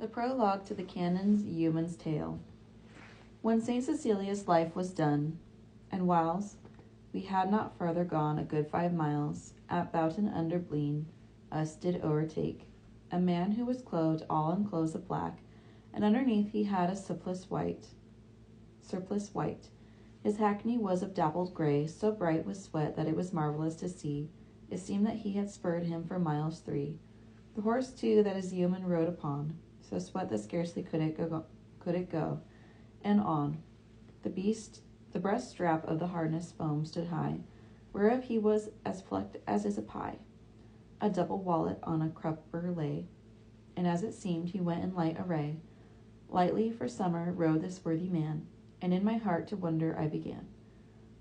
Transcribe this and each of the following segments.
The prologue to the Canon's Yeoman's Tale. When St. Cecilia's life was done, and whiles we had not farther gone a good 5 miles, at Boughton under Blean, us did o'ertake a man who was clothed all in clothes of black, and underneath he had a surplice white. His hackney was of dappled grey, so bright with sweat that it was marvellous to see. It seemed that he had spurred him for miles 3. The horse too that his yeoman rode upon, so sweat that scarcely could it go, and on. The breast strap of the harness foam stood high, whereof he was as flecked as is a pie. A double wallet on a crupper lay, and as it seemed he went in light array. Lightly for summer rode this worthy man, and in my heart to wonder I began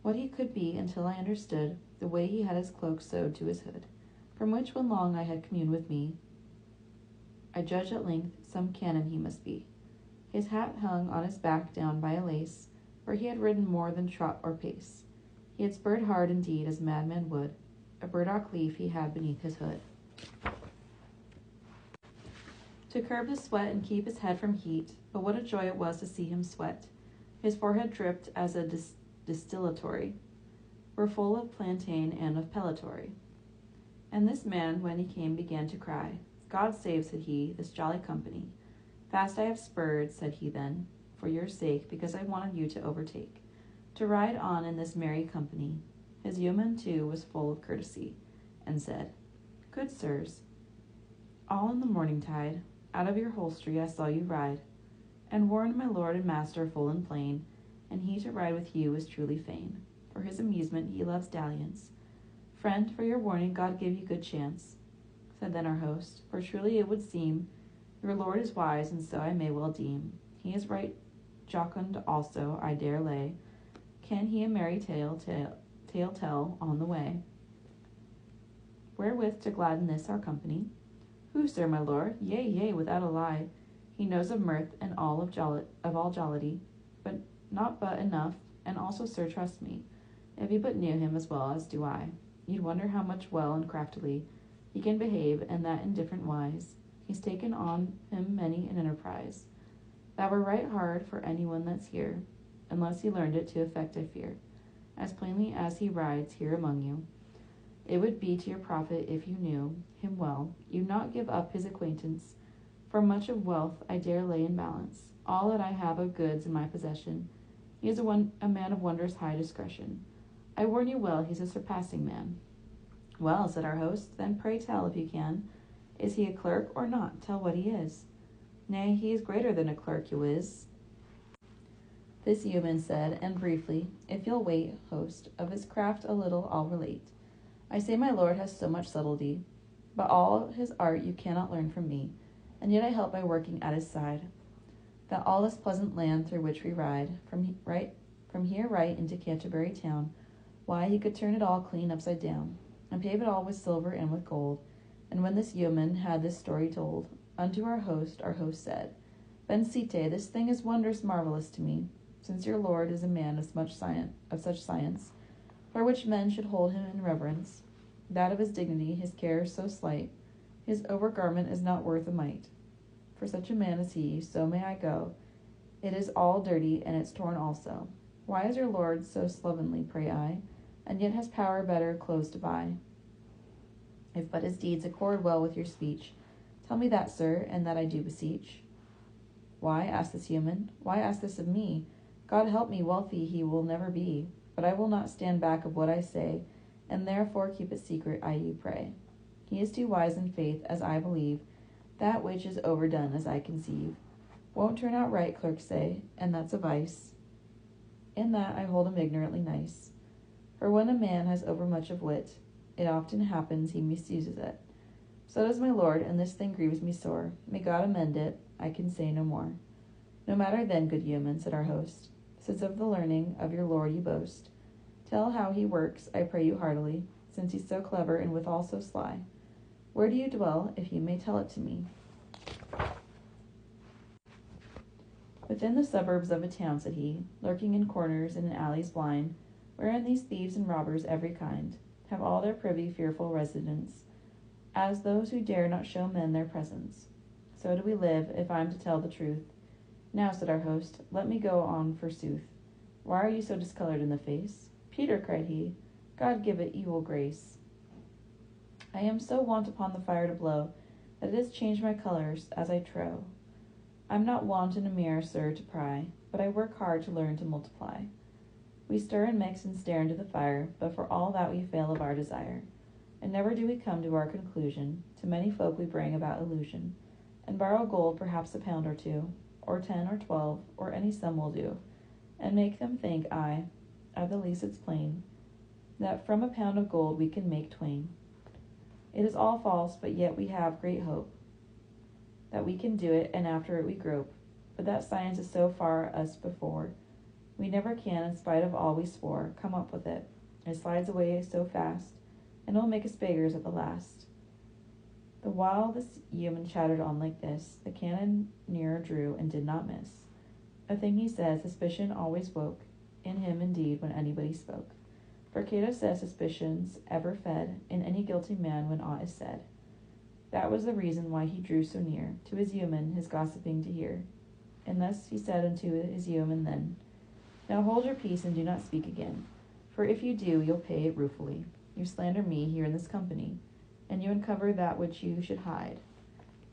what he could be, until I understood the way he had his cloak sewed to his hood, from which when long I had communed with me, I judged at length some canon he must be. His hat hung on his back down by a lace, for he had ridden more than trot or pace. He had spurred hard indeed, as madman would. A burdock leaf he had beneath his hood, to curb his sweat and keep his head from heat. But what a joy it was to see him sweat! His forehead dripped as a distillatory, were full of plantain and of pellitory. And this man, when he came, began to cry, God save, said he, this jolly company. Fast I have spurred, said he then, for your sake, because I wanted you to overtake, to ride on in this merry company. His yeoman, too, was full of courtesy, and said, Good sirs, all in the morning tide, out of your holstry I saw you ride, and warned my lord and master full and plain, and he to ride with you is truly fain. For his amusement he loves dalliance. Friend, for your warning God give you good chance, said then our host, for truly it would seem your lord is wise, and so I may well deem. He is right jocund also, I dare lay. Can he a merry tale tell on the way, wherewith to gladden this our company? Who, sir, my lord? Yea, without a lie. He knows of mirth and all of all jollity, but not but enough, and also, sir, trust me, if you but knew him as well as do I, you'd wonder how much well and craftily he can behave, and that in different wise. He's taken on him many an enterprise that were right hard for any one that's here, unless he learned it to effect, I fear, as plainly as he rides here among you. It would be to your profit if you knew him well. You'd not give up his acquaintance for much of wealth. I dare lay in balance all that I have of goods in my possession. He is a man of wondrous high discretion. I warn you well, he's a surpassing man. Well, said our host, then pray tell, if you can, is he a clerk or not? Tell what he is. Nay, he is greater than a clerk, you is. This yeoman said, and briefly, if you'll wait, host, of his craft a little I'll relate. I say my lord has so much subtlety, but all his art you cannot learn from me, and yet I help by working at his side, that all this pleasant land through which we ride, from here right into Canterbury town, why, he could turn it all clean upside down, and pave it all with silver and with gold. And when this yeoman had this story told unto our host said, Bencite, this thing is wondrous marvellous to me, since your lord is a man of such science, for which men should hold him in reverence, that of his dignity, his care so slight, his overgarment is not worth a mite. For such a man as he, so may I go. It is all dirty, and it's torn also. Why is your lord so slovenly, pray I, and yet has power better clothes to buy? If but his deeds accord well with your speech, tell me that, sir, and that I do beseech. Why, asked this yeoman, why ask this of me? God help me, wealthy he will never be, but I will not stand back of what I say, and therefore keep it secret, I you pray. He is too wise in faith, as I believe, that which is overdone as I conceive. Won't turn out right, clerks say, and that's a vice. In that I hold him ignorantly nice. For when a man has overmuch of wit, it often happens he misuses it. So does my lord, and this thing grieves me sore. May God amend it, I can say no more. No matter then, good yeoman, said our host, since of the learning of your lord you boast. Tell how he works, I pray you heartily, since he's so clever and withal so sly. Where do you dwell, if you may tell it to me? Within the suburbs of a town, said he, lurking in corners and in alleys blind, wherein these thieves and robbers every kind have all their privy fearful residence, as those who dare not show men their presence. So do we live, if I'm to tell the truth. Now, said our host, let me go on forsooth. Why are you so discolored in the face? Peter, cried he, God give it you will grace. I am so wont upon the fire to blow, that it has changed my colours as I trow. I'm not wont in a mirror, sir, to pry, but I work hard to learn to multiply. We stir and mix and stare into the fire, but for all that we fail of our desire. And never do we come to our conclusion. To many folk we bring about illusion, and borrow gold, perhaps a pound or two, or 10 or 12, or any sum will do, and make them think, at the least it's plain, that from a pound of gold we can make twain. It is all false, but yet we have great hope that we can do it, and after it we grope. But that science is so far us before, we never can, in spite of all we swore, come up with it. It slides away so fast, and it'll make us beggars at the last. The while this yeoman chattered on like this, the Canon nearer drew and did not miss. A thing he said, suspicion always woke in him indeed when anybody spoke. For Cato says suspicions ever fed in any guilty man when aught is said. That was the reason why he drew so near to his yeoman his gossiping to hear. And thus he said unto his yeoman then, Now hold your peace and do not speak again, for if you do, you'll pay it ruefully. You slander me here in this company, and you uncover that which you should hide.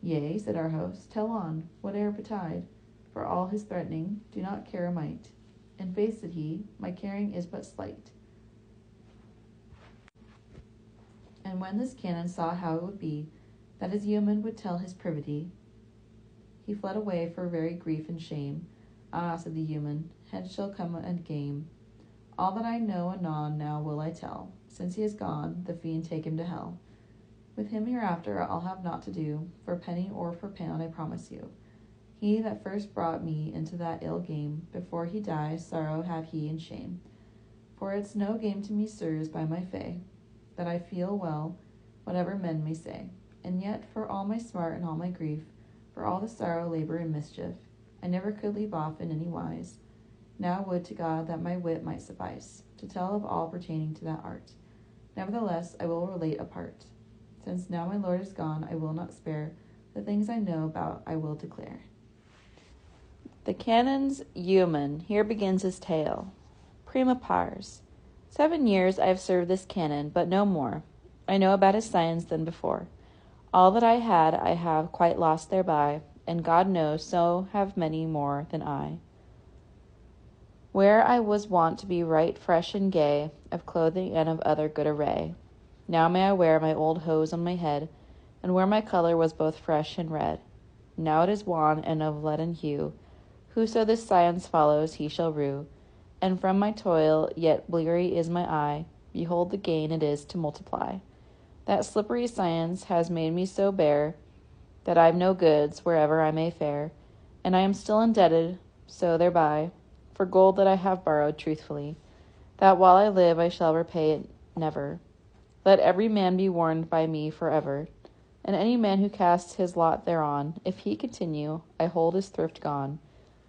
Yea, said our host, tell on, whate'er betide, for all his threatening, do not care a mite. In faith, said he, my caring is but slight. And when this canon saw how it would be, that his yeoman would tell his privity, he fled away for very grief and shame. Ah, said the yeoman, hence shall come a game. All that I know anon now will I tell. Since he is gone, the fiend take him to hell. With him hereafter I'll have naught to do, for penny or for pound I promise you. He that first brought me into that ill game, before he dies, sorrow have he and shame. For it's no game to me, sirs, by my fay, that I feel well, whatever men may say. And yet, for all my smart and all my grief, for all the sorrow, labor, and mischief, I never could leave off in any wise. Now would to God that my wit might suffice, to tell of all pertaining to that art. Nevertheless, I will relate a part. Since now my lord is gone, I will not spare, the things I know about I will declare. The Canon's Yeoman here begins his tale. Prima pars. 7 years I have served this canon, but no more. I know about his science than before. All that I had I have quite lost thereby, and God knows so have many more than I. Where I was wont to be right fresh and gay, of clothing and of other good array, now may I wear my old hose on my head, and where my colour was both fresh and red. Now it is wan and of leaden hue. Whoso this science follows, he shall rue. And from my toil, yet bleary is my eye. Behold the gain it is to multiply. That slippery science has made me so bare, that I've no goods wherever I may fare, and I am still indebted, so thereby, for gold that I have borrowed truthfully, that while I live I shall repay it never. Let every man be warned by me forever, and any man who casts his lot thereon, if he continue, I hold his thrift gone.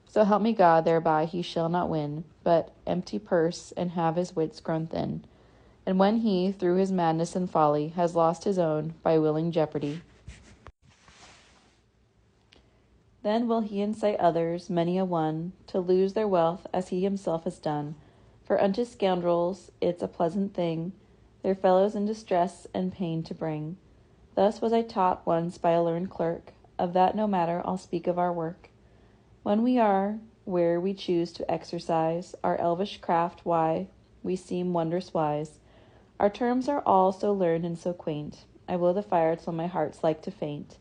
So help me God, thereby he shall not win, but empty purse, and have his wits grown thin. And when he, through his madness and folly, has lost his own by willing jeopardy, then will he incite others, many a one, to lose their wealth as he himself has done. For unto scoundrels it's a pleasant thing, their fellows in distress and pain to bring. Thus was I taught once by a learned clerk, of that no matter, I'll speak of our work. When we are where we choose to exercise our elvish craft, why, we seem wondrous wise. Our terms are all so learned and so quaint, I blow the fire till my heart's like to faint.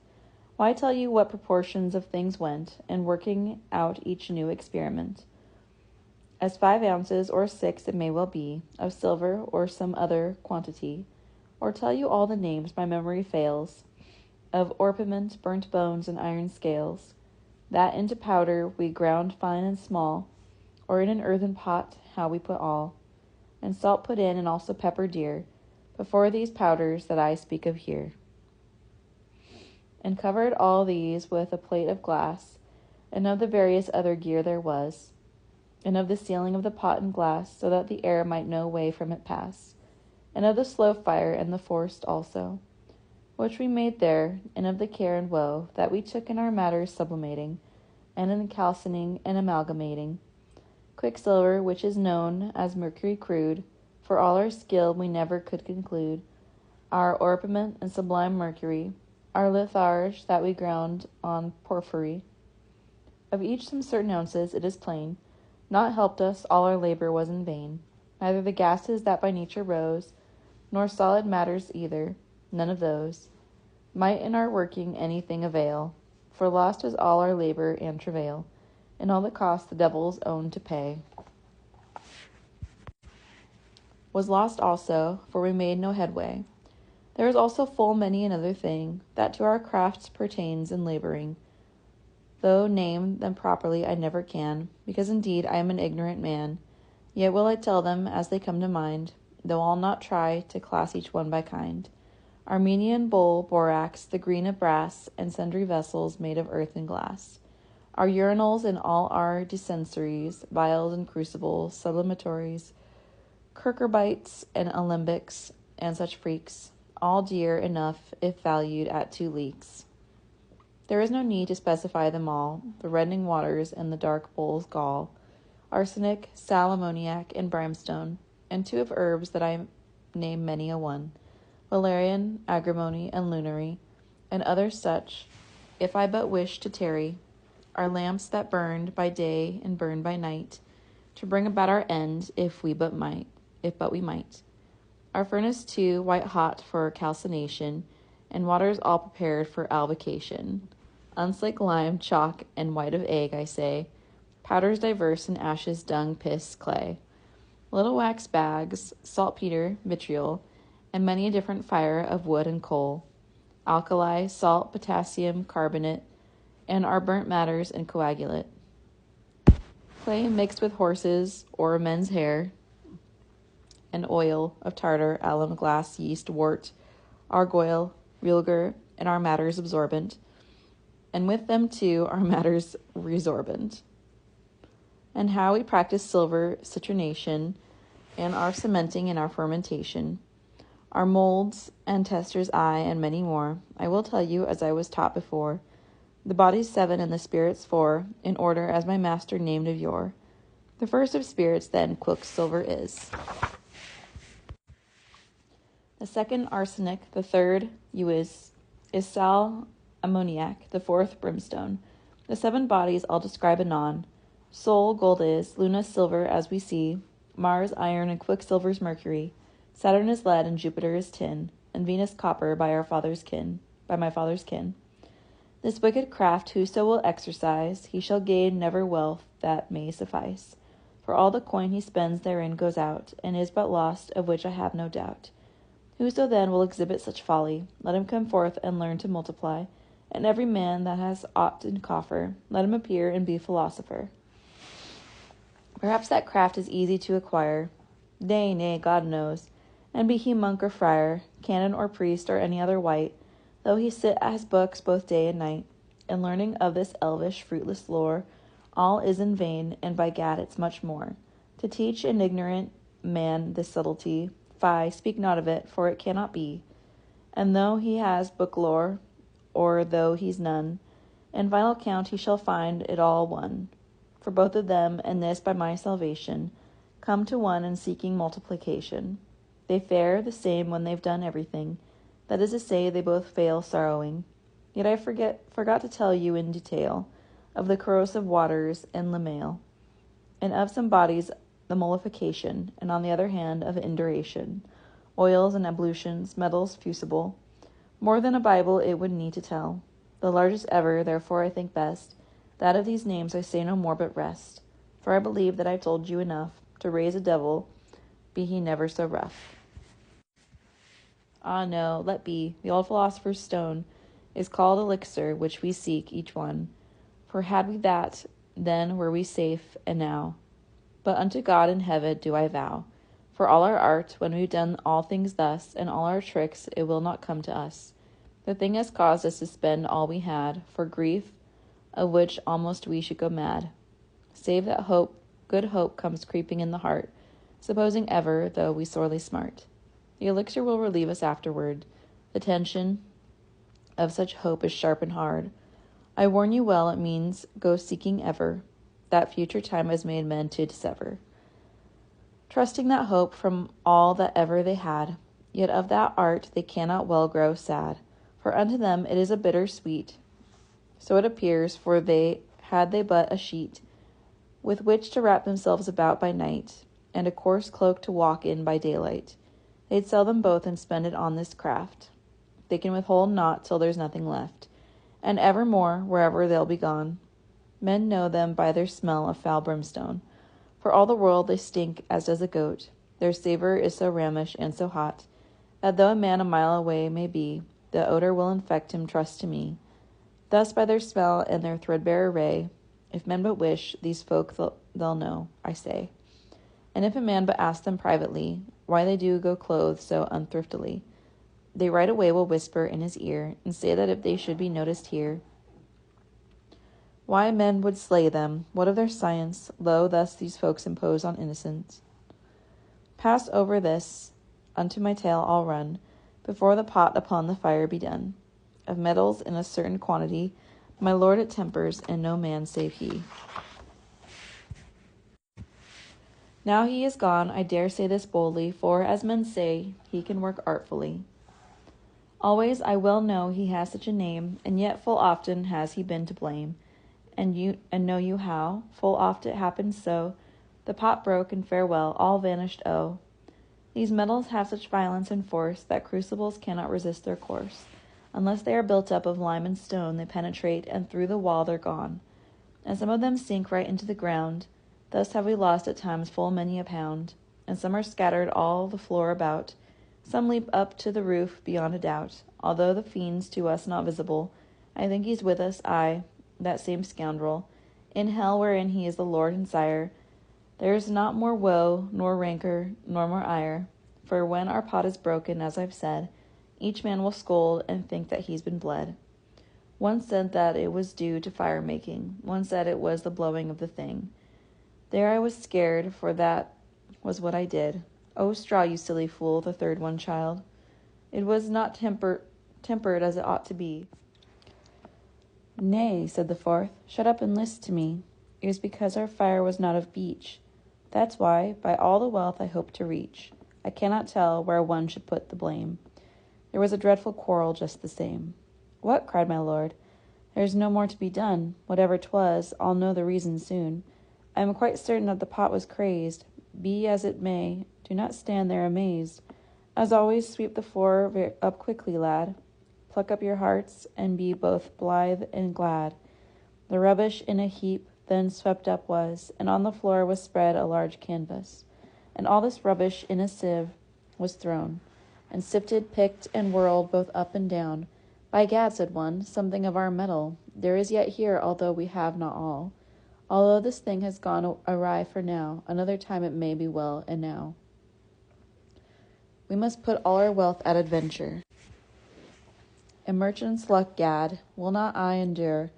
Why tell you what proportions of things went, in working out each new experiment? As 5 ounces, or 6 it may well be, of silver, or some other quantity, or tell you all the names my memory fails, of orpiment, burnt bones, and iron scales, that into powder we ground fine and small, or in an earthen pot how we put all, and salt put in, and also pepper dear, before these powders that I speak of here. And covered all these with a plate of glass, and of the various other gear there was, and of the sealing of the pot and glass, so that the air might no way from it pass, and of the slow fire and the forced also. which we made there, and of the care and woe that we took in our matters sublimating, and in calcining and amalgamating. Quicksilver, which is known as mercury crude, for all our skill we never could conclude, our orpiment and sublime mercury, our litharge that we ground on porphyry. Of each some certain ounces, it is plain, not helped us, all our labor was in vain. Neither the gases that by nature rose, nor solid matters either, none of those, might in our working anything avail, for lost was all our labor and travail, and all the cost the devil's own to pay. Was lost also, for we made no headway. There is also full many another thing, that to our crafts pertains in laboring, though name them properly I never can, because indeed I am an ignorant man. Yet will I tell them as they come to mind, though I'll not try to class each one by kind. Armenian bowl, borax, the green of brass, and sundry vessels made of earth and glass. Our urinals and all our dispensaries, vials and crucibles, sublimatories, cucurbites and alembics, and such freaks, all dear enough if valued at 2 leeks. There is no need to specify them all, the reddening waters and the dark bowl's gall, arsenic, sal ammoniac, and brimstone, and 2 of herbs that I name many a one, valerian, agrimony, and lunary, and others such, if I but wish to tarry, our lamps that burned by day and burned by night, to bring about our end, if we but might. Our furnace too, white hot for calcination, and waters all prepared for albication. Unslaked lime, chalk, and white of egg, I say, powders diverse in ashes, dung, piss, clay, little wax bags, saltpeter, vitriol, and many a different fire of wood and coal, alkali, salt, potassium, carbonate, and our burnt matters and coagulate. Clay mixed with horses' or men's hair, and oil of tartar, alum, glass, yeast, wort, argoil, realgar, and our matters absorbent, and with them too our matters resorbent. And how we practice silver citronation, and our cementing and our fermentation, our molds and tester's eye, and many more, I will tell you as I was taught before, the body's 7 and the spirits 4, in order as my master named of yore. The first of spirits then quicksilver is. The second arsenic, the third is sal ammoniac, the 4th brimstone. The 7 bodies I'll describe anon. Sol gold is, Luna silver as we see, Mars iron, and Quicksilver's mercury. Saturn is lead, and Jupiter is tin, and Venus copper by my father's kin. This wicked craft whoso will exercise, he shall gain never wealth that may suffice. For all the coin he spends therein goes out, and is but lost, of which I have no doubt. Whoso then will exhibit such folly, let him come forth and learn to multiply, and every man that has aught in coffer, let him appear and be philosopher. Perhaps that craft is easy to acquire. Nay, God knows. And be he monk or friar, canon or priest, or any other wight, though he sit at his books both day and night, and learning of this elvish, fruitless lore, all is in vain, and by gad it's much more. To teach an ignorant man this subtlety, fie, speak not of it, for it cannot be. And though he has book lore, or though he's none, in final count he shall find it all one. For both of them, and this by my salvation, come to one in seeking multiplication. They fare the same when they've done everything, that is to say, they both fail sorrowing. Yet I forgot to tell you in detail of the corrosive waters in Lemale, and of some bodies the mollification, and on the other hand of induration, oils and ablutions, metals fusible. More than a Bible it would need to tell. The largest ever, therefore I think best, that of these names I say no more but rest, for I believe that I've told you enough to raise a devil, be he never so rough. Ah, no, let be. The old philosopher's stone is called elixir, which we seek, each one. For had we that, then were we safe, and now. But unto God in heaven do I vow, for all our art, when we've done all things thus, and all our tricks, it will not come to us. The thing has caused us to spend all we had, for grief, of which almost we should go mad. Save that hope, good hope comes creeping in the heart, supposing ever, though we sorely smart. The elixir will relieve us afterward. The tension, of such hope is sharp and hard. I warn you well, it means go seeking ever, that future time has made men to dissever. Trusting that hope from all that ever they had, yet of that art they cannot well grow sad, for unto them it is a bitter sweet. So it appears, for had they but a sheet with which to wrap themselves about by night, and a coarse cloak to walk in by daylight, they'd sell them both and spend it on this craft. They can withhold naught till there's nothing left, and evermore, wherever they'll be gone, men know them by their smell of foul brimstone. For all the world they stink as does a goat. Their savor is so ramish and so hot, that though a man a mile away may be, the odor will infect him, trust to me. Thus by their smell and their threadbare array, if men but wish, these folk they'll know, I say. And if a man but ask them privately, why they do go clothed so unthriftily, they right away will whisper in his ear, and say that if they should be noticed here, why men would slay them, what of their science, lo, thus these folks impose on innocence. Pass over this, unto my tale I'll run, before the pot upon the fire be done. Of metals in a certain quantity, my lord it tempers, and no man save he. Now he is gone, I dare say this boldly, for, as men say, he can work artfully. Always I well know he has such a name, and yet full often has he been to blame. And know you how? Full oft it happened so. The pot broke, and farewell, all vanished, oh. These metals have such violence and force that crucibles cannot resist their course. Unless they are built up of lime and stone, they penetrate, and through the wall they're gone. And some of them sink right into the ground. Thus have we lost at times full many a pound. And some are scattered all the floor about. Some leap up to the roof beyond a doubt. Although the fiend's to us not visible, I think he's with us, aye, that same scoundrel, in hell wherein he is the Lord and Sire. There is not more woe, nor rancor, nor more ire. For when our pot is broken, as I've said, each man will scold and think that he's been bled. One said that it was due to fire-making. One said it was the blowing of the thing. There I was scared, for that was what I did. Oh, straw, you silly fool, the third one child. It was not tempered as it ought to be. Nay, said the fourth, shut up and list to me. It was because our fire was not of beech. That's why, by all the wealth I hope to reach, I cannot tell where one should put the blame. There was a dreadful quarrel just the same. What? Cried my lord. There's no more to be done. Whatever 'twas, I'll know the reason soon. I am quite certain that the pot was crazed. Be as it may, do not stand there amazed. As always, sweep the floor up quickly, lad. Pluck up your hearts, and be both blithe and glad. The rubbish in a heap then swept up was, and on the floor was spread a large canvas. And all this rubbish in a sieve was thrown, and sifted, picked, and whirled both up and down. By gad, said one, something of our metal there is yet here, although we have not all. Although this thing has gone awry for now, another time it may be well, and now we must put all our wealth at adventure. A merchant's luck, gad, will not I endure.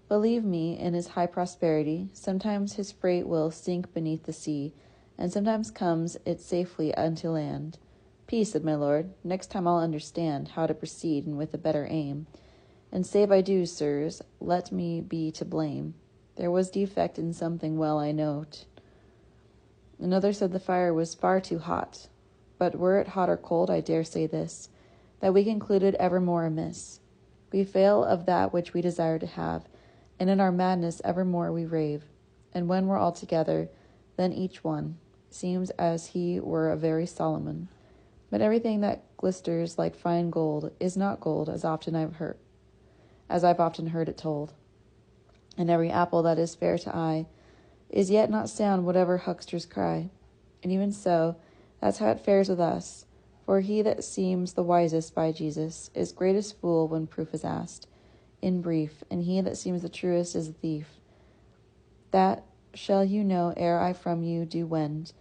Believe me, in his high prosperity, sometimes his freight will sink beneath the sea, and sometimes comes it safely unto land. Peace, said my lord, next time I'll understand how to proceed, and with a better aim. And save I do, sirs, let me be to blame. There was defect in something well I note. Another said the fire was far too hot. But were it hot or cold, I dare say this, that we concluded evermore amiss. We fail of that which we desire to have, and in our madness evermore we rave. And when we're all together, then each one seems as he were a very Solomon. But everything that glisters like fine gold is not gold, as I've often heard it told. And every apple that is fair to eye is yet not sound, whatever hucksters cry. And even so, that's how it fares with us. For he that seems the wisest by Jesus is greatest fool when proof is asked. In brief, and he that seems the truest is a thief. That shall you know ere I from you do wend,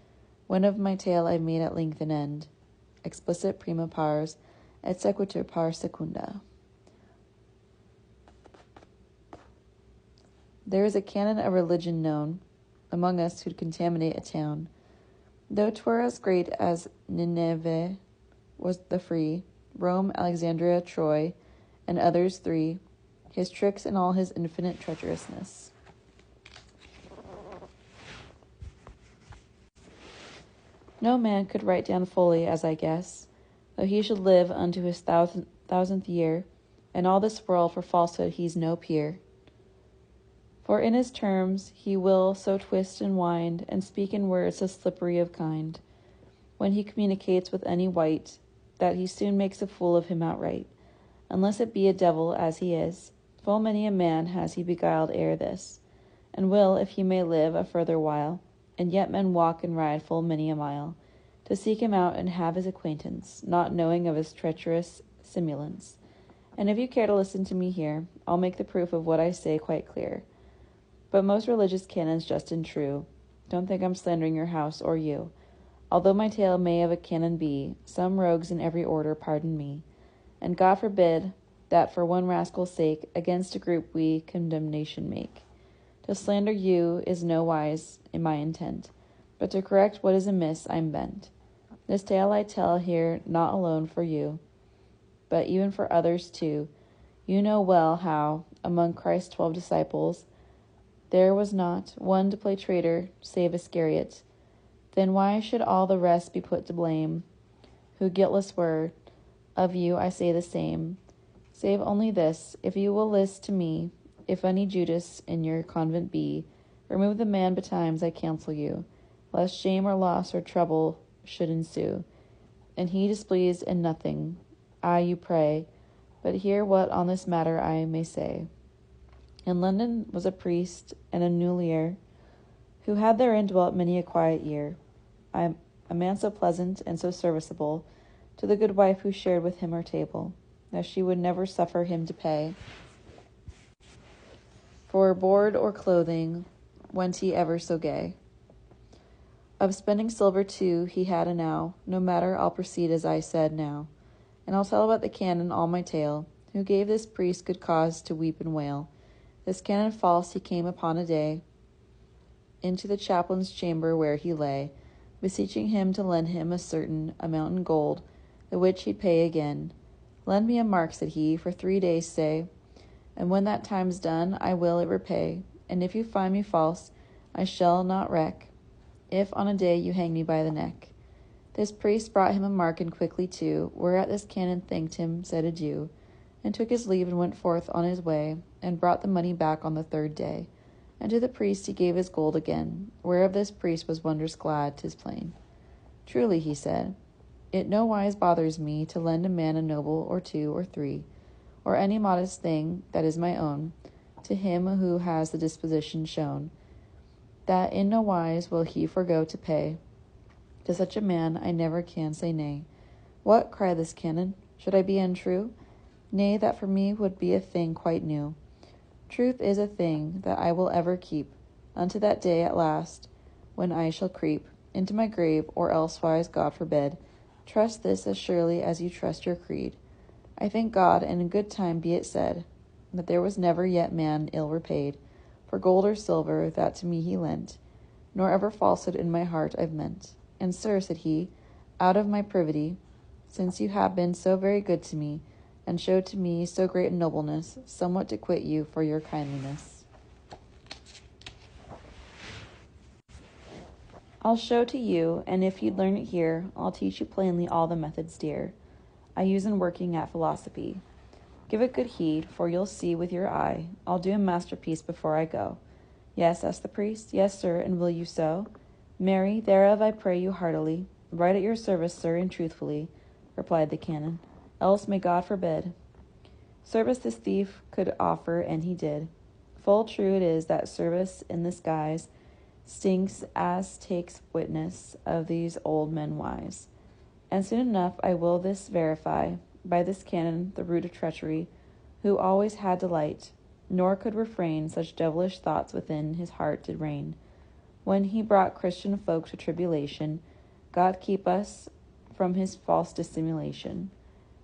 when of my tale I've made at length an end. Explicit prima pars, et sequitur par secunda. There is a canon of religion known among us who'd contaminate a town. Though 'twere as great as Nineveh was the free, Rome, Alexandria, Troy, and others 3, his tricks and all his infinite treacherousness. No man could write down fully, as I guess, though he should live unto his thousandth year, and all this world for falsehood he's no peer. For in his terms he will so twist and wind, and speak in words so slippery of kind, when he communicates with any wight, that he soon makes a fool of him outright, unless it be a devil as he is. Full many a man has he beguiled ere this, and will, if he may live a further while, and yet men walk and ride full many a mile, to seek him out and have his acquaintance, not knowing of his treacherous simulants. And if you care to listen to me here, I'll make the proof of what I say quite clear. But most religious canons just and true, don't think I'm slandering your house or you. Although my tale may of a canon be, some rogues in every order pardon me, and God forbid that for one rascal's sake against a group we condemnation make. To slander you is no wise in my intent, but to correct what is amiss I'm bent. This tale I tell here not alone for you, but even for others too. You know well how, among Christ's 12 disciples, there was not one to play traitor, save Iscariot. Then why should all the rest be put to blame, who guiltless were? Of you I say the same. Save only this, if you will list to me, if any Judas in your convent be, remove the man betimes, I counsel you, lest shame or loss or trouble should ensue. And he displeased in nothing, I you pray, but hear what on this matter I may say. In London was a priest and a newlier, who had therein dwelt many a quiet year. A man so pleasant and so serviceable to the good wife who shared with him her table, that she would never suffer him to pay for board or clothing, went he ever so gay. Of spending silver too he had enow. No matter, I'll proceed as I said now, and I'll tell about the canon all my tale, who gave this priest good cause to weep and wail. This canon false he came upon a day into the chaplain's chamber where he lay, beseeching him to lend him a certain amount in gold, the which he'd pay again. Lend me a mark, said he, for 3 days say, and when that time's done, I will it repay. And if you find me false, I shall not reck, if on a day you hang me by the neck. This priest brought him a mark, and quickly too, whereat this canon thanked him, said adieu, and took his leave, and went forth on his way, and brought the money back on the 3rd day. And to the priest he gave his gold again, whereof this priest was wondrous glad, 'tis plain. Truly, he said, it no wise bothers me to lend a man a noble or 2 or 3, or any modest thing that is my own, to him who has the disposition shown, that in no wise will he forego to pay. To such a man I never can say nay. What, cried this canon, should I be untrue? Nay, that for me would be a thing quite new. Truth is a thing that I will ever keep, unto that day at last, when I shall creep into my grave, or elsewise, God forbid. Trust this as surely as you trust your creed. I thank God, and in good time be it said, that there was never yet man ill repaid, for gold or silver that to me he lent, nor ever falsehood in my heart I've meant. And sir, said he, out of my privity, since you have been so very good to me, and showed to me so great a nobleness, somewhat to quit you for your kindliness. I'll show to you, and if you'd learn it here, I'll teach you plainly all the methods dear I use in working at philosophy. Give it good heed, for you'll see with your eye I'll do a masterpiece before I go. Yes, asked the priest. Yes, sir, and will you so? Marry, thereof I pray you heartily. Right at your service, sir, and truthfully, replied the canon. Else may God forbid. Service this thief could offer, and he did. Full true it is that service in this guise stinks, as takes witness of these old men wise. And soon enough I will this verify, by this canon, the root of treachery, who always had delight, nor could refrain, such devilish thoughts within his heart did reign. When he brought Christian folk to tribulation, God keep us from his false dissimulation.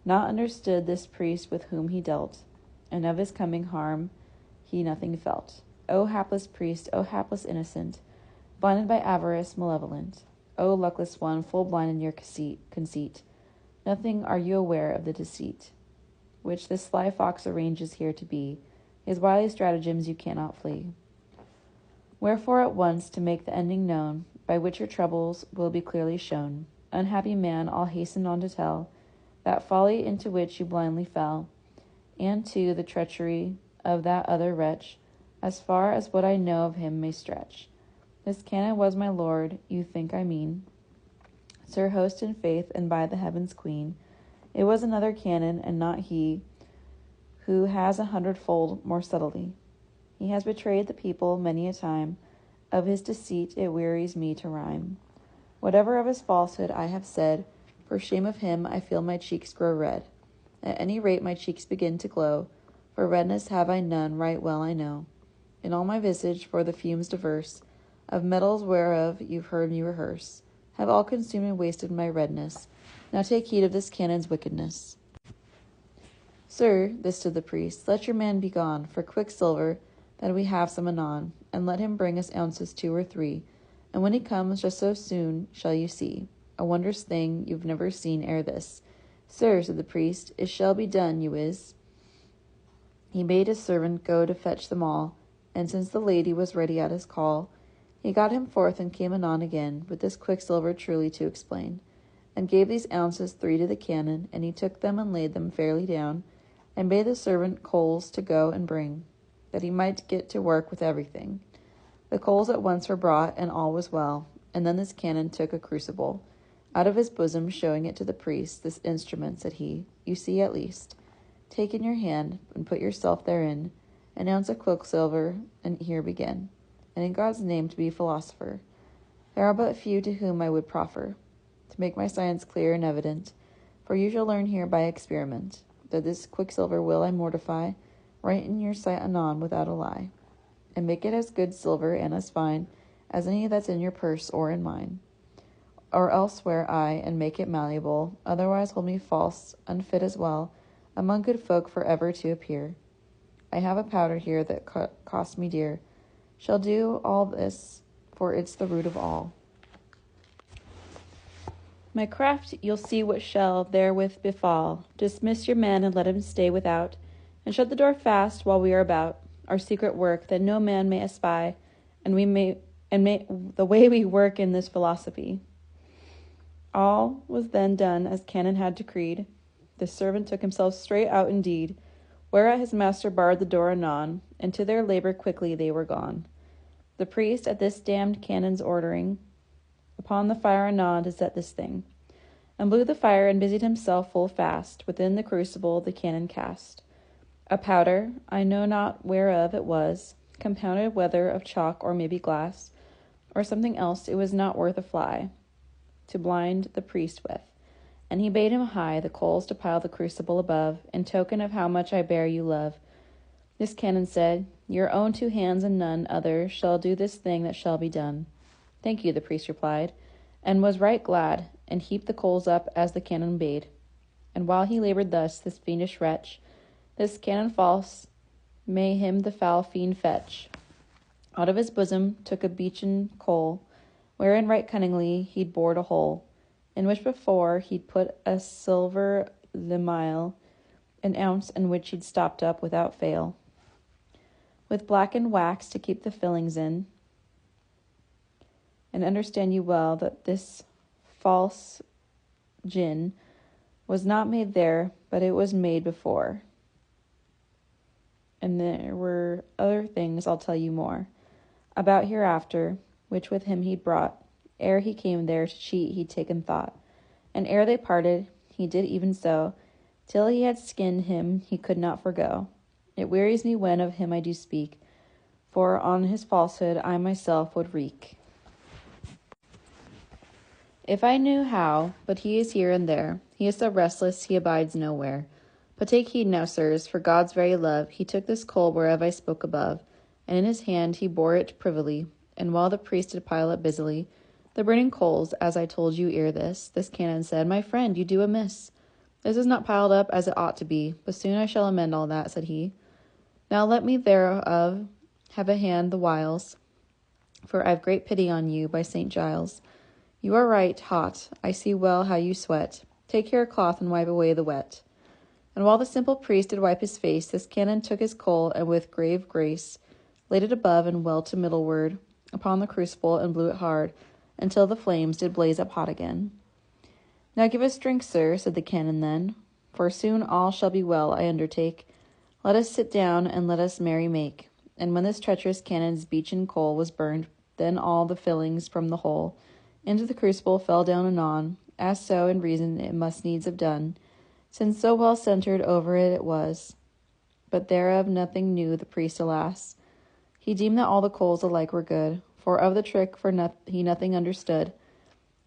Not understood this priest with whom he dealt, and of his coming harm he nothing felt. O hapless priest, O hapless innocent, blinded by avarice malevolent. O luckless one, full blind in your conceit, nothing are you aware of the deceit. which this sly fox arranges here to be. His wily stratagems you cannot flee. Wherefore at once to make the ending known, by which your troubles will be clearly shown. Unhappy man, I'll hasten on to tell that folly into which you blindly fell, and to the treachery of that other wretch, as far as what I know of him may stretch. This Canon was my lord, you think I mean, Sir host in faith, and by the heavens queen. It was another Canon, and not he, who has 100-fold more subtlety. He has betrayed the people many a time. Of his deceit it wearies me to rhyme. Whatever of his falsehood I have said, for shame of him I feel my cheeks grow red. At any rate my cheeks begin to glow, for redness have I none, right well I know. In all my visage, for the fumes diverse, of metals whereof you've heard me rehearse, have all consumed and wasted my redness. Now take heed of this Canon's wickedness. Sir, this to the priest, let your man be gone, for quicksilver, that we have some anon, and let him bring us ounces 2 or 3, and when he comes, just so soon shall you see a wondrous thing you've never seen ere this. Sir, said the priest, it shall be done, you is. He bade his servant go to fetch them all, and since the lady was ready at his call, he got him forth and came anon again, with this quicksilver truly to explain, and gave these ounces 3 to the Canon, and he took them and laid them fairly down, and bade the servant coals to go and bring, that he might get to work with everything. The coals at once were brought, and all was well, and then this Canon took a crucible out of his bosom, showing it to the priest. This instrument, said he, you see at least. Take in your hand, and put yourself therein, an ounce of quicksilver, and here begin. And in God's name to be philosopher. There are but few to whom I would proffer, to make my science clear and evident, for you shall learn here by experiment, that this quicksilver will I mortify, right in your sight anon without a lie, and make it as good silver and as fine as any that's in your purse or in mine, or else swear I, and make it malleable, otherwise hold me false, unfit as well, among good folk for ever to appear. I have a powder here that cost me dear, shall do all this, for it's the root of all. My craft you'll see what shall therewith befall. Dismiss your man and let him stay without, and shut the door fast while we are about our secret work, that no man may espy, and the way we work in this philosophy. All was then done as Canon had decreed. The servant took himself straight out indeed, whereat his master barred the door anon, and to their labor quickly they were gone. The priest, at this damned Canon's ordering, upon the fire anon to set this thing, and blew the fire, and busied himself full fast. Within the crucible the Canon cast a powder, I know not whereof it was, compounded whether of chalk or maybe glass, or something else it was not worth a fly, to blind the priest with. And he bade him hie the coals to pile the crucible above, in token of how much I bear you love. This Canon said, your own 2 hands and none other shall do this thing that shall be done. Thank you, the priest replied, and was right glad, and heaped the coals up as the Canon bade. And while he labored thus, this fiendish wretch, this Canon false, may him the foul fiend fetch, out of his bosom took a beechen coal, wherein right cunningly he'd bored a hole, in which before he'd put a silver limile, an ounce, in which he'd stopped up without fail, with blackened wax to keep the fillings in. And understand you well that this false gin was not made there, but it was made before. And there were other things I'll tell you more about hereafter, which with him he'd brought, ere he came there to cheat he'd taken thought. And ere they parted, he did even so, till he had skinned him he could not forgo. It wearies me when of him I do speak, for on his falsehood I myself would wreak. If I knew how, but he is here and there, he is so restless he abides nowhere. But take heed now, sirs, for God's very love, he took this coal whereof I spoke above, and in his hand he bore it privily, and while the priest did pile up busily the burning coals, as I told you ere this Canon said, my friend, you do amiss. This is not piled up as it ought to be, but soon I shall amend all that, said he. Now let me thereof have a hand the whiles, for I've great pity on you, by St. Giles. You are right hot, I see well how you sweat. Take here a cloth and wipe away the wet. And while the simple priest did wipe his face, this canon took his coal, and with grave grace laid it above and well to middleward upon the crucible, and blew it hard, until the flames did blaze up hot again. Now give us drink, sir, said the canon then, for soon all shall be well, I undertake. Let us sit down, and let us merry make. And when this treacherous canon's beechen coal was burned, then all the fillings from the hole into the crucible fell down anon, as so in reason it must needs have done, since so well centred over it was. But thereof nothing knew the priest, alas. He deemed that all the coals alike were good, for of the trick he nothing understood.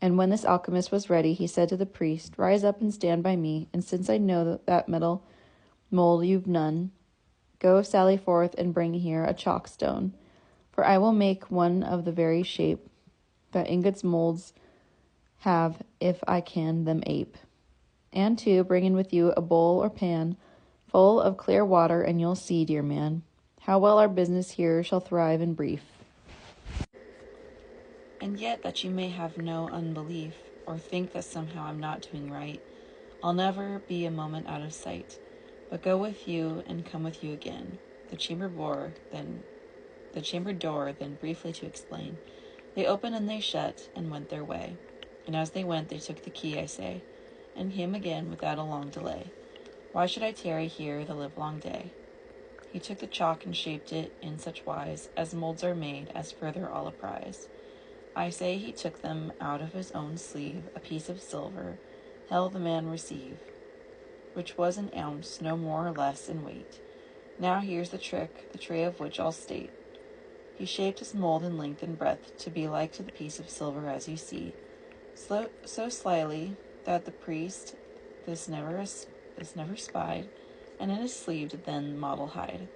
And when this alchemist was ready, he said to the priest, Rise up and stand by me, and since I know that metal mold you've none, go sally forth and bring here a chalk stone, for I will make one of the very shape that ingots molds have, if I can them ape. And two, bring in with you a bowl or pan full of clear water, and you'll see, dear man, how well our business here shall thrive in brief. And yet that you may have no unbelief, or think that somehow I'm not doing right, I'll never be a moment out of sight, but go with you and come with you again. The chamber door, then briefly to explain. They opened and they shut, and went their way. And as they went, they took the key, I say, and came again without a long delay. Why should I tarry here the livelong day? He took the chalk and shaped it in such wise as molds are made, as further all apprise. I say he took them out of his own sleeve, a piece of silver, hell the man receive, which was an ounce, no more or less, in weight. Now here's the trick, the tray of which I'll state. He shaped his mold in length and breadth to be like to the piece of silver as you see, so slyly that the priest this never spied, and in his sleeve did then model hide.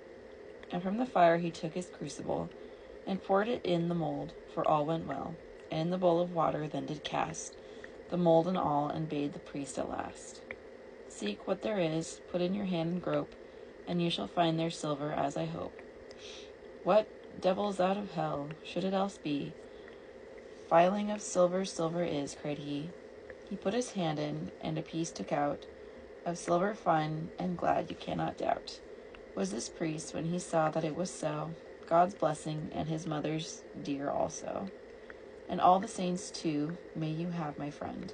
And from the fire he took his crucible, and poured it in the mold, for all went well, and in the bowl of water then did cast the mold and all, and bade the priest at last, Seek what there is, put in your hand and grope, and you shall find there silver, as I hope. What devils out of hell should it else be? Filing of silver, silver is, cried he. He put his hand in, and a piece took out, of silver fine and glad, you cannot doubt. Was this priest, when he saw that it was so, God's blessing, and his mother's dear also. And all the saints too, may you have, my friend.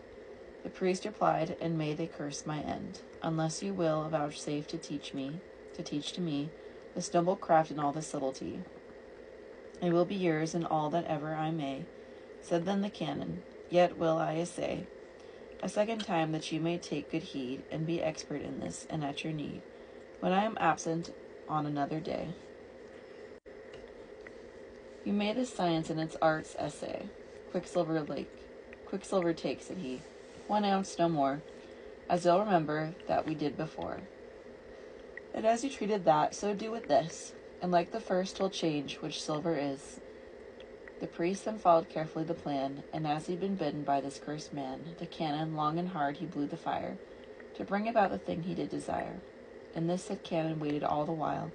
The priest replied, and may they curse my end, unless you will vouchsafe to teach to me, this noble craft and all this subtlety. It will be yours in all that ever I may. Said then the canon, Yet will I essay a second time, that you may take good heed, and be expert in this, and at your need, when I am absent on another day. You may this science and its arts essay. Quicksilver take, said he, 1 ounce, no more, as you'll remember that we did before. And as you treated that, so do with this, and like the first will change which silver is. The priest then followed carefully the plan, and as he'd been bidden by this cursed man, the canon, long and hard he blew the fire, to bring about the thing he did desire. And this said canon waited all the while,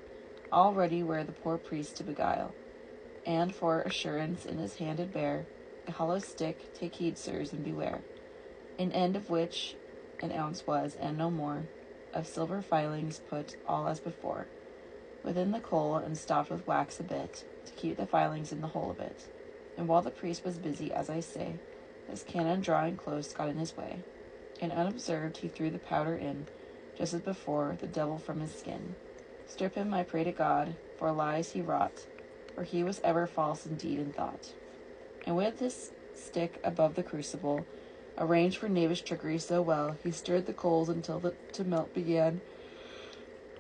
all ready where the poor priest to beguile, and for assurance in his hand did bear a hollow stick, take heed, sirs, and beware, an end of which an ounce was, and no more, of silver filings put, all as before, within the coal, and stopped with wax a bit, to keep the filings in the whole of it. And while the priest was busy, as I say, this canon drawing close got in his way, and unobserved he threw the powder in, just as before, the devil from his skin. Strip him, I pray to God, for lies he wrought, for he was ever false in deed and thought. And with his stick above the crucible, arranged for knavish trickery so well, he stirred the coals until to melt began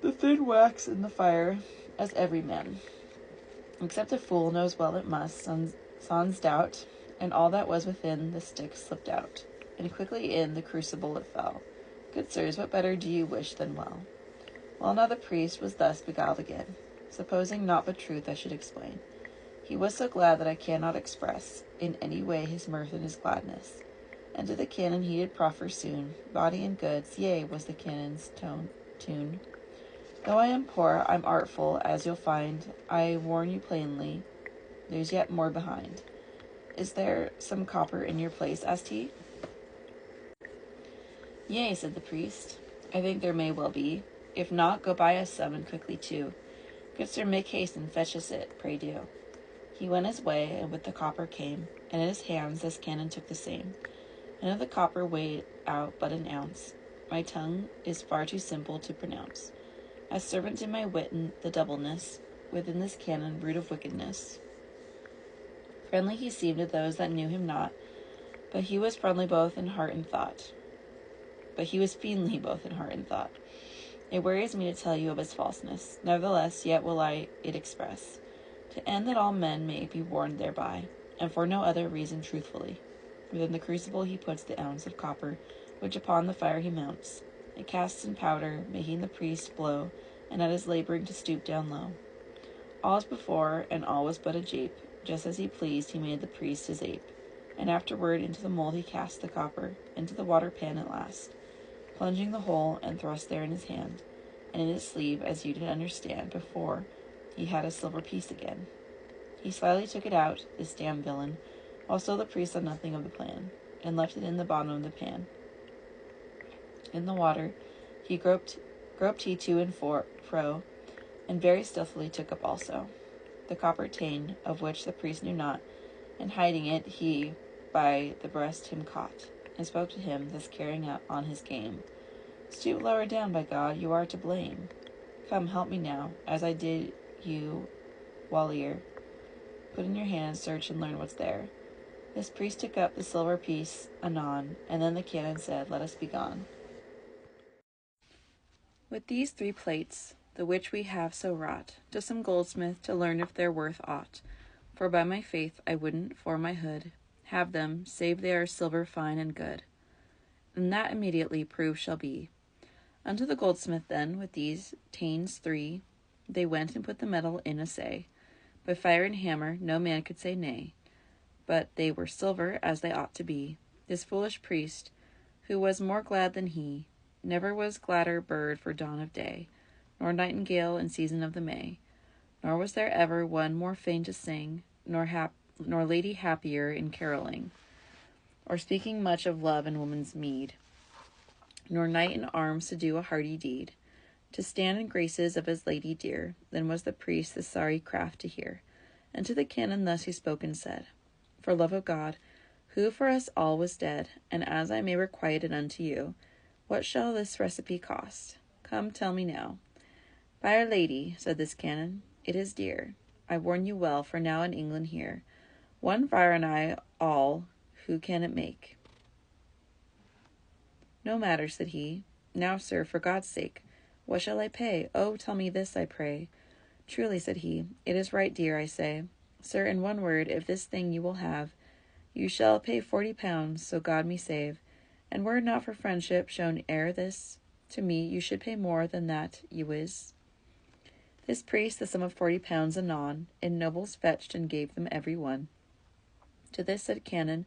the thin wax in the fire, as every man, except a fool, knows well it must, sans doubt, and all that was within the stick slipped out, and quickly in the crucible it fell. Good sirs, what better do you wish than well? Well, now the priest was thus beguiled again, supposing naught but truth I should explain. He was so glad that I cannot express in any way his mirth and his gladness. And to the canon he did proffer soon, body and goods, yea, was the canon's tune. Though I am poor, I'm artful, as you'll find. I warn you plainly, there's yet more behind. Is there some copper in your place? Asked he. Yea, said the priest, I think there may well be. If not, go buy us some, and quickly too. Good sir, make haste and fetch us it, pray do. He went his way, and with the copper came, and in his hands this Canon took the same. And of the copper weighed out but an ounce. My tongue is far too simple to pronounce. As servant in my wit and the doubleness, within this Canon, root of wickedness. Friendly he seemed to those that knew him not, but he was friendly both in heart and thought. But he was fiendly both in heart and thought. It wearies me to tell you of his falseness. Nevertheless, yet will I it express, to end that all men may be warned thereby, and for no other reason truthfully. Within the crucible he puts the ounce of copper, which upon the fire he mounts. It casts in powder, making the priest blow, and at his labouring to stoop down low. All as before, and all was but a jape. Just as he pleased, he made the priest his ape. And afterward into the mould he cast the copper, into the water pan at last, plunging the whole, and thrust there in his hand, and in his sleeve, as you did understand before, he had a silver piece again. He slyly took it out, this damned villain, while still the priest saw nothing of the plan, and left it in the bottom of the pan. In the water he groped he to and fro, and very stealthily took up also the copper tane, of which the priest knew not, and hiding it, he by the breast him caught, and spoke to him, thus carrying on his game. Stoop lower down, by God, you are to blame. Come, help me now, as I did you whilere. Put in your hand, search, and learn what's there. This priest took up the silver piece anon, and then the Canon said, Let us be gone. With these 3 plates, the which we have so wrought, to some goldsmith to learn if they're worth aught. For by my faith I wouldn't, for my hood, have them, save they are silver fine and good. And that immediately proved shall be. Unto the goldsmith then, with these tanes 3, they went and put the metal in assay. By fire and hammer no man could say nay, but they were silver as they ought to be. This foolish priest, who was more glad than he, never was gladder bird for dawn of day, nor nightingale in season of the May, nor was there ever one more fain to sing, nor lady happier in caroling, or speaking much of love and woman's meed, nor knight in arms to do a hardy deed, to stand in graces of his lady dear, than was the priest the sorry craft to hear. And to the Canon thus he spoke and said, For love of God, who for us all was dead, and as I may requite it unto you, what shall this recipe cost? Come, tell me now. By Our Lady, said this Canon, it is dear. I warn you well, for now in England here, one friar and I all, who can it make? No matter, said he. Now, sir, for God's sake, what shall I pay? Oh, tell me this, I pray. Truly, said he, it is right dear, I say. Sir, in one word, if this thing you will have, you shall pay 40 pounds, so God me save. And were it not for friendship shown ere this to me, you should pay more than that you is. This priest the sum of 40 pounds anon, in nobles fetched, and gave them every one. To this said Canon,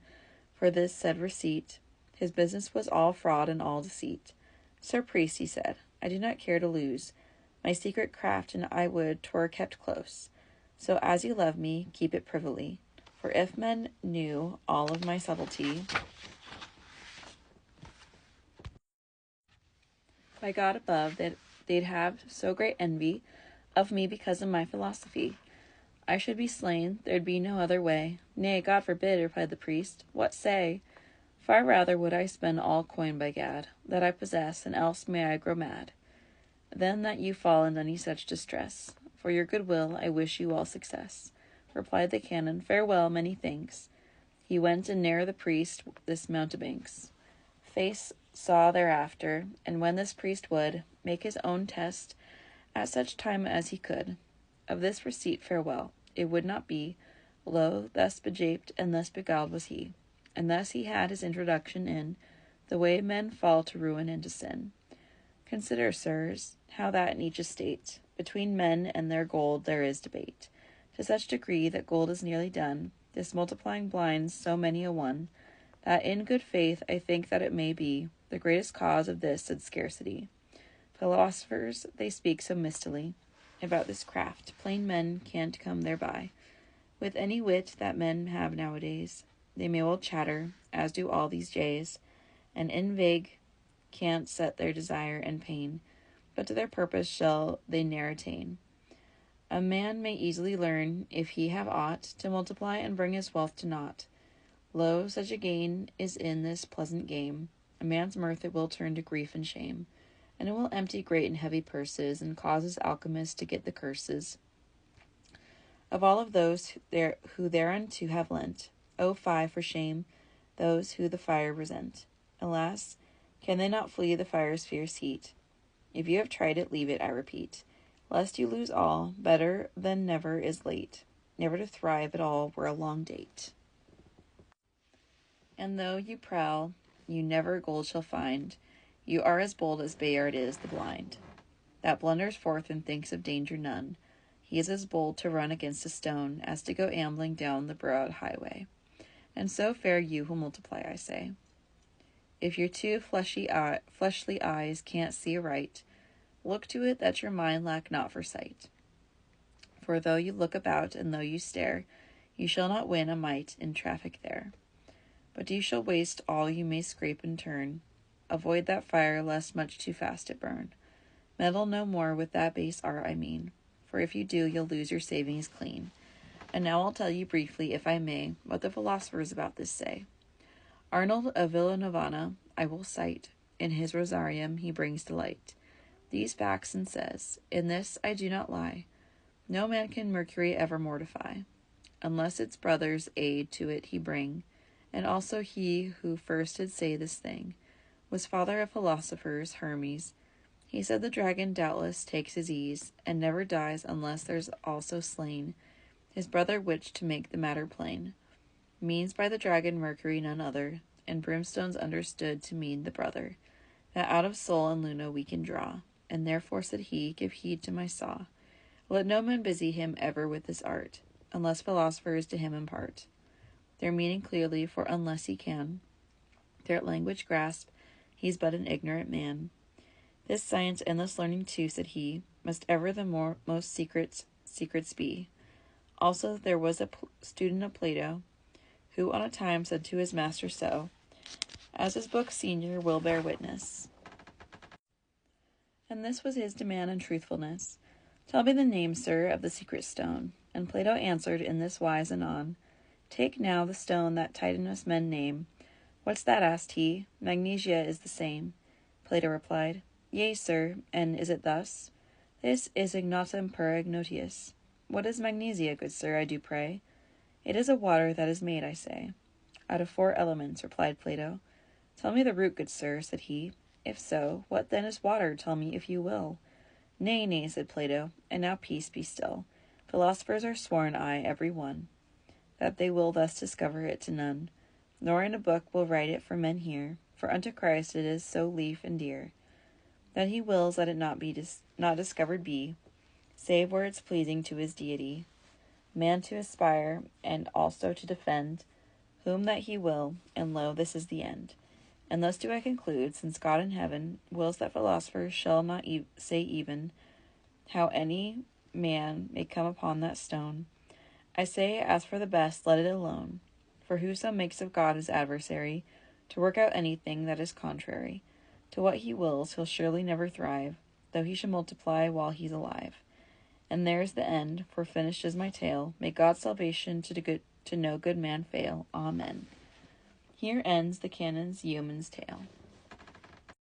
for this said receipt, his business was all fraud and all deceit. Sir priest, he said, I do not care to lose my secret craft, and I would 'twere kept close. So as you love me, keep it privily. For if men knew all of my subtlety, by God above, they'd have so great envy of me because of my philosophy. I should be slain, there'd be no other way. Nay, God forbid, replied the priest. What say? Far rather would I spend all coin, by gad, that I possess, and else may I grow mad, than that you fall in any such distress. For your good will, I wish you all success. Replied the Canon, farewell, many thanks. He went, and ne'er the priest this mountebanks face saw thereafter, and when this priest would make his own test at such time as he could, of this receipt farewell, it would not be. Lo, thus bejaped and thus beguiled was he, and thus he had his introduction in the way men fall to ruin and to sin. Consider, sirs, how that in each estate, between men and their gold there is debate, to such degree that gold is nearly done, this multiplying blinds so many a one, that in good faith I think that it may be the greatest cause of this said scarcity. Philosophers, they speak so mistily about this craft, plain men can't come thereby. With any wit that men have nowadays, they may well chatter, as do all these jays, and in vague can't set their desire and pain, but to their purpose shall they ne'er attain. A man may easily learn, if he have aught, to multiply and bring his wealth to naught. Lo, such a gain is in this pleasant game. A man's mirth it will turn to grief and shame, and it will empty great and heavy purses, and causes alchemists to get the curses of all of those who thereunto have lent. O fie for shame, those who the fire resent. Alas, can they not flee the fire's fierce heat? If you have tried it, leave it, I repeat, lest you lose all. Better than never is late. Never to thrive at all were a long date. And though you prowl, you never gold shall find. You are as bold as Bayard is the blind, that blunders forth and thinks of danger none. He is as bold to run against a stone as to go ambling down the broad highway. And so fare you who multiply, I say. If your two fleshly eyes can't see aright, look to it that your mind lack not for sight. For though you look about and though you stare, you shall not win a mite in traffic there. But you shall waste all you may scrape and turn. Avoid that fire, lest much too fast it burn. Meddle no more with that base art, I mean, for if you do, you'll lose your savings clean. And now I'll tell you briefly, if I may, what the philosophers about this say. Arnold of Villanovana I will cite. In his Rosarium he brings to light these facts, and says, in this I do not lie, no man can Mercury ever mortify, unless its brother's aid to it he bring. And also he who first did say this thing was father of philosophers, Hermes. He said the dragon doubtless takes his ease, and never dies unless there's also slain his brother, which, to make the matter plain, means by the dragon Mercury none other, and brimstone's understood to mean the brother, that out of Sol and Luna we can draw. And therefore, said he, give heed to my saw. Let no man busy him ever with this art, unless philosophers to him impart their meaning clearly, for unless he can their language grasp, he's but an ignorant man. This science and this learning too, said he, must ever the most secrets be. Also there was a student of Plato, who on a time said to his master so, as his book senior will bear witness. And this was his demand and truthfulness. Tell me the name, sir, of the secret stone. And Plato answered in this wise anon, take now the stone that Titanous men name. What's that? Asked he. Magnesia is the same. Plato replied, yea, sir, and is it thus? This is ignotum per ignotius. What is magnesia, good sir, I do pray? It is a water that is made, I say, out of 4 elements, replied Plato. Tell me the root, good sir, said he. If so, what then is water? Tell me if you will. Nay, nay, said Plato, and now peace, be still. Philosophers are sworn, aye, every one, that they will thus discover it to none, nor in a book will write it for men here, for unto Christ it is so lief and dear, that he wills that it not discovered be, save where it's pleasing to his deity, man to aspire, and also to defend, whom that he will, and lo, this is the end. And thus do I conclude, since God in heaven wills that philosophers shall not say even how any man may come upon that stone, I say, as for the best, let it alone. For whoso makes of God his adversary, to work out anything that is contrary to what he wills, he'll surely never thrive, though he should multiply while he's alive. And there's the end, for finished is my tale. May God's salvation to no good man fail. Amen. Here ends the Canon's Yeoman's tale.